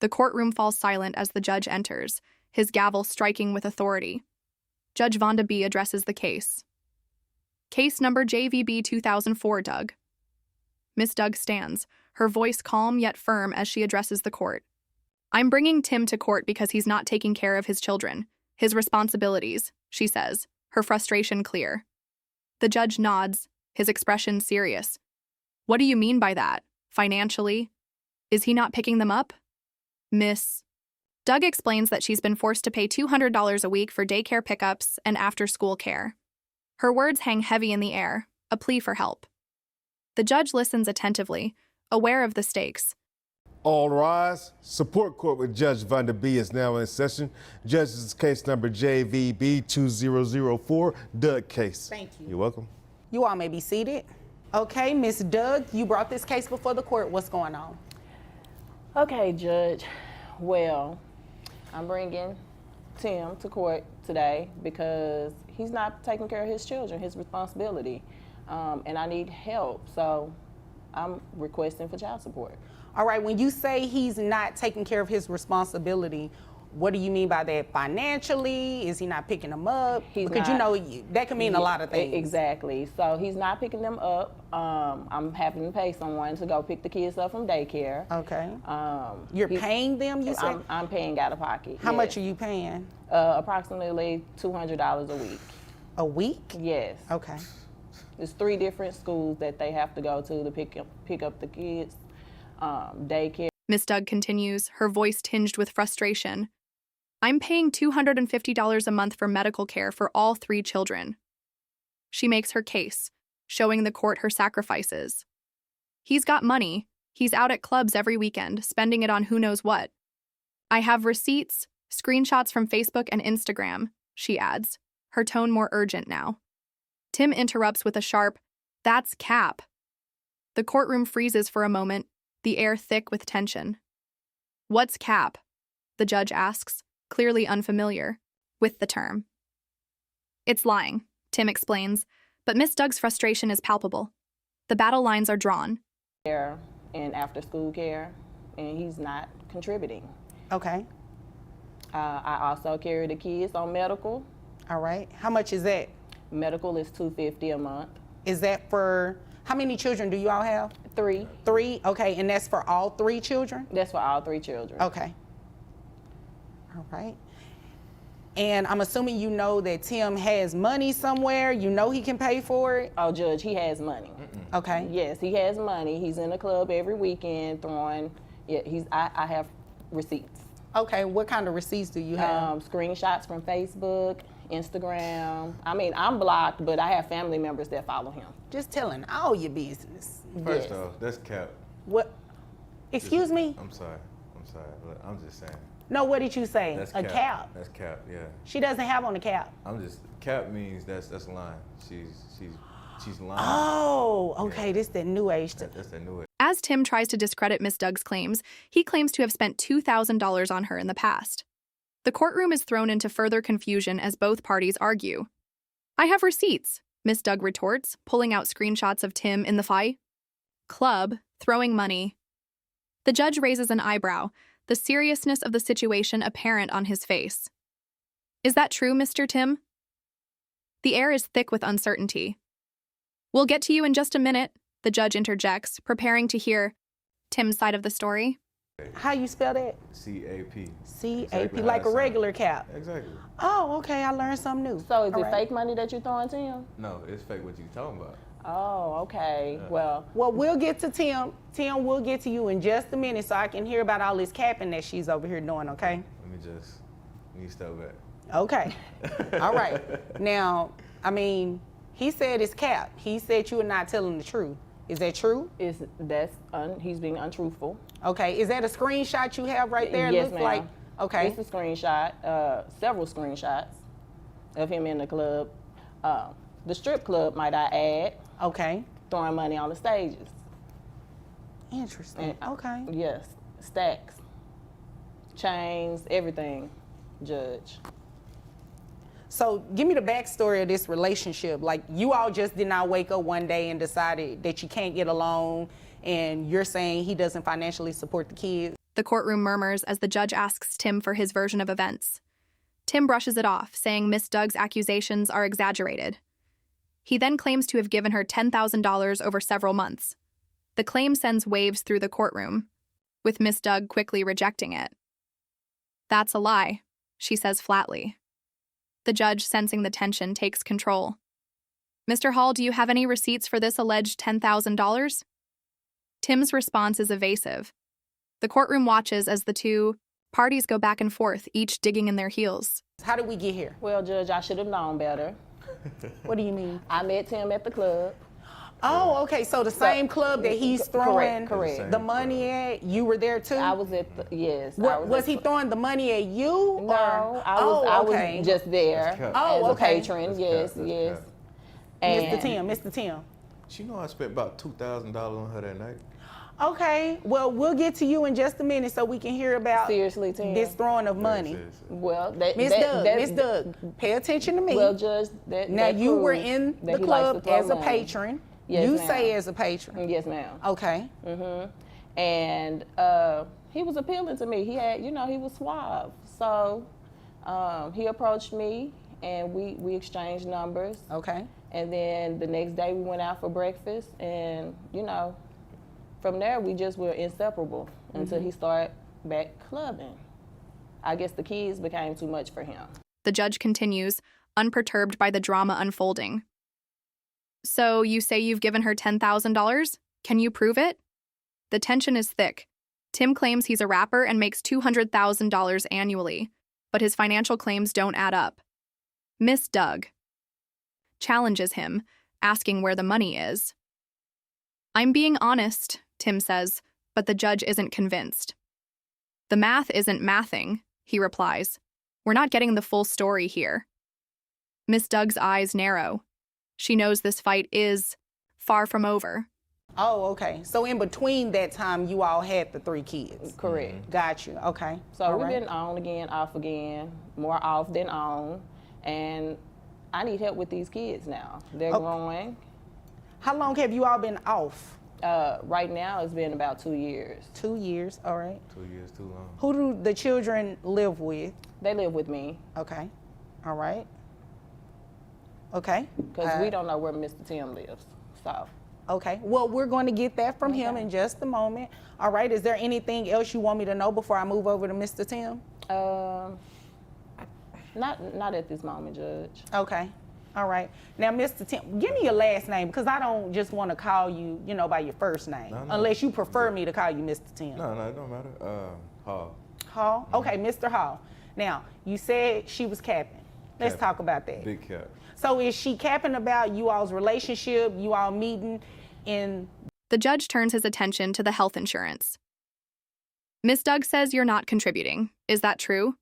The courtroom falls silent as the judge enters, his gavel striking with authority. Judge Vonda B. addresses the case. Case number JVB 2004, Doug. Miss Doug stands, her voice calm yet firm as she addresses the court. I'm bringing Tim to court because he's not taking care of his children, his responsibilities, she says, her frustration clear. The judge nods, his expression serious. What do you mean by that? Financially? Is he not picking them up? Miss Doug explains that she's been forced to pay $200 a week for daycare pickups and after-school care. Her words hang heavy in the air, a plea for help. The judge listens attentively, aware of the stakes. All rise. Support court with Judge Vonda B. is now in session. Judge, this is case number JVB 2004, Doug case. Thank you. You're welcome. You all may be seated. Okay, Miss Doug, you brought this case before the court. What's going on? Okay, Judge. Well, I'm bringing Tim to court today because he's not taking care of his children, his responsibility, and I need help, so I'm requesting for child support. All right, when you say he's not taking care of his responsibility, what do you mean by that? Financially? Is he not picking them up? Because you know, that can mean a lot of things. Exactly. So he's not picking them up. I'm having to pay someone to go pick the kids up from daycare. Okay. You're paying them, you said? I'm paying out of pocket. How much are you paying? Approximately $200 a week. A week? Yes. Okay. There's 3 different schools that they have to go to pick up the kids. Daycare. Miss Doug continues, her voice tinged with frustration. I'm paying $250 a month for medical care for all 3 children. She makes her case, showing the court her sacrifices. He's got money. He's out at clubs every weekend, spending it on who knows what. I have receipts, screenshots from Facebook and Instagram, she adds, her tone more urgent now. Tim interrupts with a sharp, "That's cap." The courtroom freezes for a moment, the air thick with tension. What's cap? The judge asks, clearly unfamiliar with the term. It's lying, Tim explains, but Miss Doug's frustration is palpable. The battle lines are drawn. Care and after school care, and he's not contributing. Okay. I also carry the kids on medical. All right. How much is that? Medical is $250 a month. Is that for, how many children do you all have? 3. 3? Okay, and that's for all 3 children? That's for all 3 children. Okay. All right. And I'm assuming you know that Tim has money somewhere. You know he can pay for it? Oh, Judge, he has money. Okay. Yes, he has money. He's in a club every weekend throwing, I have receipts. Okay, what kind of receipts do you have? Screenshots from Facebook, Instagram. I mean, I'm blocked, but I have family members that follow him. Just telling all your business. First off, that's cap. What? Excuse me? I'm sorry. Look, I'm just saying. No, what did you say? That's a cap. That's cap, yeah. She doesn't have on the cap. Cap means that's lying. She's lying. Oh, okay, yeah. This that new age. That's that new age. As Tim tries to discredit Miss Doug's claims, he claims to have spent $2,000 on her in the past. The courtroom is thrown into further confusion as both parties argue. I have receipts, Miss Doug retorts, pulling out screenshots of Tim in the fight. Club, throwing money. The judge raises an eyebrow, the seriousness of the situation apparent on his face. Is that true, Mr. Tim? The air is thick with uncertainty. We'll get to you in just a minute, the judge interjects, preparing to hear Tim's side of the story. How you spell that? C-A-P. C-A-P, Exactly like a regular cap. Exactly. Oh, okay, I learned something new. So is it fake money that you're throwing to him? No, it's fake what you talking about. Oh, okay. Yeah. Well, we'll get to Tim. Tim, we'll get to you in just a minute so I can hear about all this capping that she's over here doing, okay? Let me step back. Okay. All right. Now, I mean, he said it's cap. He said you are not telling the truth. Is that true? He's being untruthful. Okay. Is that a screenshot you have right there? Yes, ma'am. Like, okay. It's a screenshot, several screenshots of him in the club. The strip club, might I add. Okay. Throwing money on the stages. Interesting. Okay. Yes. Stacks. Chains, everything, Judge. So give me the backstory of this relationship. Like, you all just did not wake up one day and decided that you can't get along, and you're saying he doesn't financially support the kids? The courtroom murmurs as the judge asks Tim for his version of events. Tim brushes it off, saying Miss Doug's accusations are exaggerated. He then claims to have given her $10,000 over several months. The claim sends waves through the courtroom, with Miss Doug quickly rejecting it. "That's a lie," she says flatly. The judge, sensing the tension, takes control. "Mr. Hall, do you have any receipts for this alleged $10,000? Tim's response is evasive. The courtroom watches as the two parties go back and forth, each digging in their heels. How did we get here? Well, Judge, I should have known better. What do you mean? I met Tim at the club. Oh, okay. So the same club that he's throwing correct. the money at, you were there too? I was at the, yes. Was he throwing the money at you? No, I was just there as a patron. Yes. Mr. Tim. She know I spent about $2,000 on her that night. Okay, well, we'll get to you in just a minute so we can hear about Seriously, Tim. this throwing of money. Seriously. Well, Miss Doug, pay attention to me. Well, Judge, now you were in the club as a money. patron. Yes, you ma'am. say as a patron. Yes, ma'am. Okay. And he was appealing to me. He had, he was suave. So he approached me, and we exchanged numbers. Okay. And then the next day we went out for breakfast, and from there we just were inseparable until he started back clubbing. I guess the kids became too much for him. The judge continues, unperturbed by the drama unfolding. "So you say you've given her $10,000? Can you prove it?" The tension is thick. Tim claims he's a rapper and makes $200,000 annually, but his financial claims don't add up. Miss Doug challenges him, asking where the money is. "I'm being honest," Tim says, but the judge isn't convinced. "The math isn't mathing," he replies. "We're not getting the full story here." Miss Doug's eyes narrow. She knows this fight is far from over. Oh, okay. So in between that time, you all had the 3 kids. Correct. Got you. Okay. So All we've right. been on again, off again, more off than on, and I need help with these kids now. They're growing. How long have you all been off? Right now it's been about 2 years. 2 years. All right. 2 years too long. Who do the children live with? They live with me Okay. All right. Okay. because we don't know where Mr. Tim lives. So Okay. Well, we're going to get that from him in just a moment. All right. Is there anything else you want me to know before I move over to Mr. Tim? not at this moment, Judge. Okay. All right. Now, Mr. Tim, give me your last name because I don't just want to call you, by your first name, No. unless you prefer me to call you Mr. Tim. No, it don't matter. Hall. Hall? Okay, Mr. Hall. Now, you said she was capping. Let's Capping. talk about that. Big cap. So is she capping about you all's relationship, you all meeting in... The judge turns his attention to the health insurance. "Miss Doug says you're not contributing. Is that true?"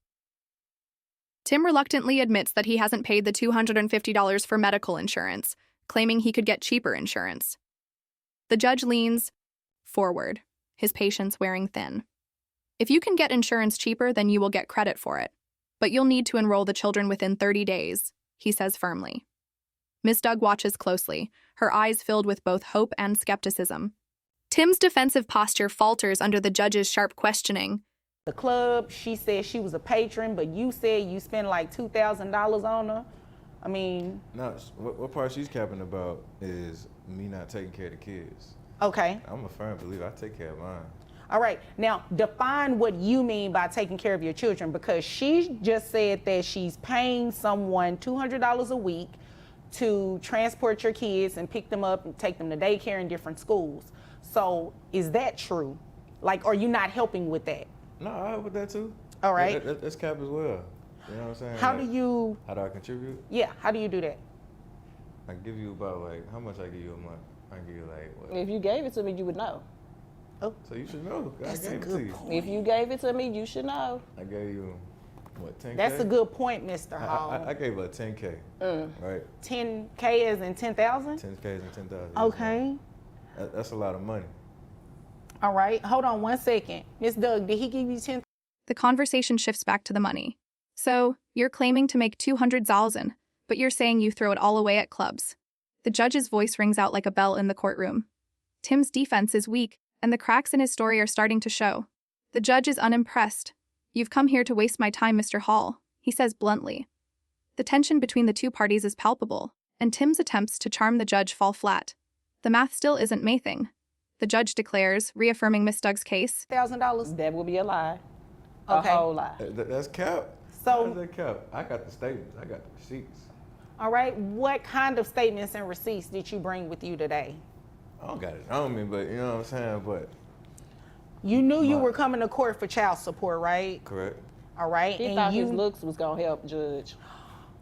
Tim reluctantly admits that he hasn't paid the $250 for medical insurance, claiming he could get cheaper insurance. The judge leans forward, his patience wearing thin. "If you can get insurance cheaper, then you will get credit for it. But you'll need to enroll the children within 30 days, he says firmly. Miss Doug watches closely, her eyes filled with both hope and skepticism. Tim's defensive posture falters under the judge's sharp questioning. the club, she said she was a patron, but you said you spent like $2,000 on her. I mean... No, what part she's capping about is me not taking care of the kids. Okay. I'm a firm believer. I take care of mine. All right. Now, define what you mean by taking care of your children, because she just said that she's paying someone $200 a week to transport your kids and pick them up and take them to daycare in different schools. So is that true? Like, are you not helping with that? No, I help with that too. All right. That's cap as well. You know what I'm saying? How Like, do you, How do I contribute? yeah, how do you do that? I give you about how much I give you a month? I give you what? If you gave it to me, you would know. So you should know. That's I a gave it to good you. point. If you gave it to me, you should know. I gave you, 10K? That's a good point, Mr. Hall. I gave her 10K, right? 10K as in 10,000? 10K and 10,000. Okay. That's a lot of money. All right. Hold on one second. Miss Doug, did he give you 10? The conversation shifts back to the money. "So, you're claiming to make $200,000, but you're saying you throw it all away at clubs." The judge's voice rings out like a bell in the courtroom. Tim's defense is weak, and the cracks in his story are starting to show. The judge is unimpressed. "You've come here to waste my time, Mr. Hall," he says bluntly. The tension between the two parties is palpable, and Tim's attempts to charm the judge fall flat. The math still isn't mathing. The judge declares, reaffirming Miss Doug's case. $1,000. That will be a lie. Okay. A whole lie. That's cap. So- How's that cap? I got the statements. I got the receipts. All right. What kind of statements and receipts did you bring with you today? I don't got it on me, but you know what I'm saying. But You knew you were coming to court for child support, right? correct. All right. He thought his looks was gonna help, Judge.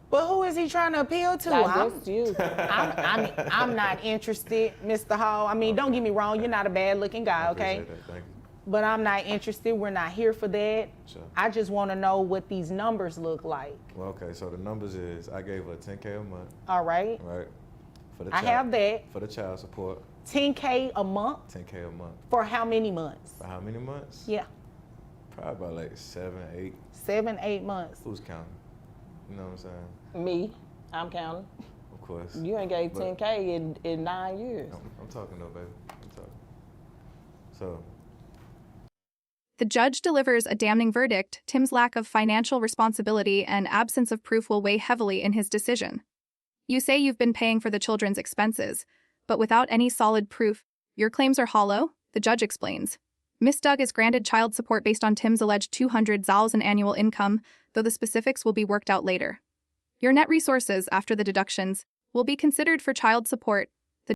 But who is he trying to appeal to? That's you. I'm not interested, Mr. Hall. I mean, don't get me wrong. You're not a bad-looking guy, I okay? appreciate that. Thank you. But I'm not interested. We're not here for that. Sure. I just want to know what these numbers look like. Well, okay. So the numbers is I gave her $10K a month, All right. right? For the I have that. For the child support, $10K a month $10K a month. for how many months? For how many months? Yeah, Probably about like 7, 8. 7, 8 months. Who's counting? You know what I'm saying? Me, I'm counting. Of course. You ain't gave But 10K in 9 years. I'm talking though, baby. I'm talking. So. The judge delivers a damning verdict. Tim's lack of financial responsibility and absence of proof will weigh heavily in his decision. You say you've been paying for the children's expenses, but without any solid proof, your claims are hollow, the judge explains. Miss Doug is granted child support based on Tim's alleged $200,000 annual income, though the specifics will be worked out later. Your net resources, after the deductions, will be considered for child support,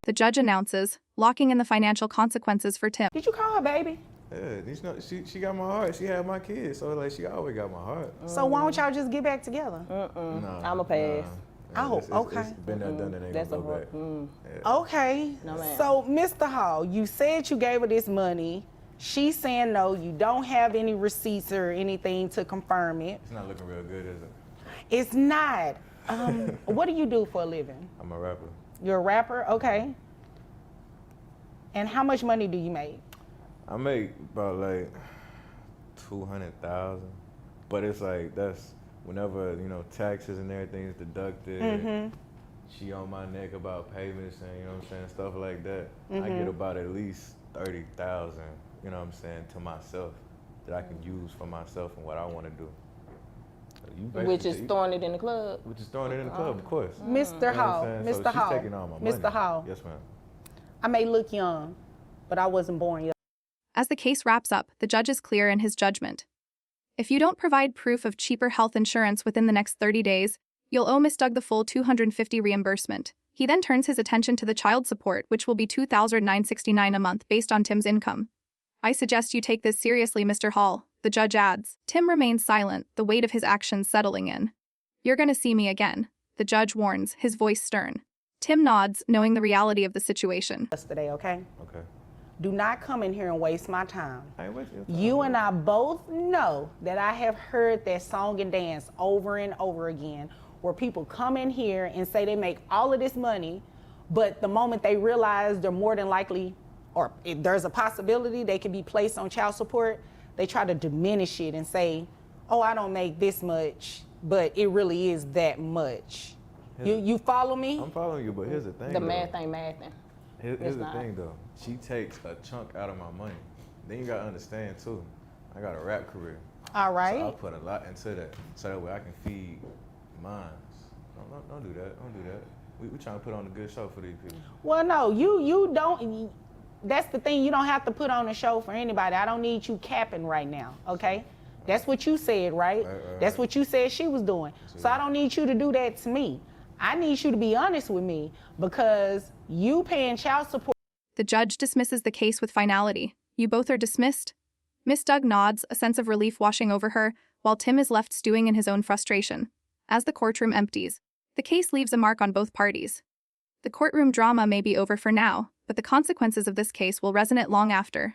the judge announces, locking in the financial consequences for Tim. Did you call her baby? Yeah, you know, she got my heart. She had my kids, so like she always got my heart. So why don't y'all just get back together? Nah, I'm a pass. Oh, it's okay. been there, done that. Ain't That's gonna a go hard. back. Okay. No, ma'am. So, Mr. Hall, you said you gave her this money. She's saying no, you don't have any receipts or anything to confirm it. It's not looking real good, is it? It's not. What do you do for a living? I'm a rapper. You're a rapper? Okay. And how much money do you make? I make about like 200,000, but it's like that's whenever taxes and everything is deducted. She on my neck about payments and you know what I'm saying, stuff like that. I get about at least 30,000. You know what I'm saying, to myself that I can use for myself and what I want to do. Which is throwing it in the club. Which is throwing it in the club, of course. Mr. Hall, So Mr. she's Hall, taking all my money. Mr. Hall, Yes, ma'am. I may look young, but I wasn't born yet. As the case wraps up, the judge is clear in his judgment. If you don't provide proof of cheaper health insurance within the next 30 days, you'll owe Miss Doug the full $250 reimbursement. He then turns his attention to the child support, which will be $2,969 a month based on Tim's income. I suggest you take this seriously, Mr. Hall, the judge adds. Tim remains silent, the weight of his actions settling in. You're going to see me again, the judge warns, his voice stern. Tim nods, knowing the reality of the situation. Yesterday, okay? Okay. Do not come in here and waste my time. I ain't wasting your time. You and I both know that I have heard that song and dance over and over again, where people come in here and say they make all of this money, but the moment they realize they're more than likely, or if there's a possibility they could be placed on child support, they try to diminish it and say, oh, I don't make this much, but it really is that much. You follow me? I'm following you, but here's the thing. The though. math ain't mathing. Here's the not. thing though. She takes a chunk out of my money. Then you gotta understand too. I got a rap career. All right. So I put a lot into that, so that way I can feed mine. Don't do that. Don't do that. We trying to put on a good show for these people. Well, no, you don't. That's the thing. You don't have to put on a show for anybody. I don't need you capping right now, okay? That's what you said, right? That's what you said she was doing. So I don't need you to do that to me. I need you to be honest with me because you paying child support. The judge dismisses the case with finality. You both are dismissed. Miss Doug nods, a sense of relief washing over her, while Tim is left stewing in his own frustration. As the courtroom empties, the case leaves a mark on both parties. The courtroom drama may be over for now, but the consequences of this case will resonate long after.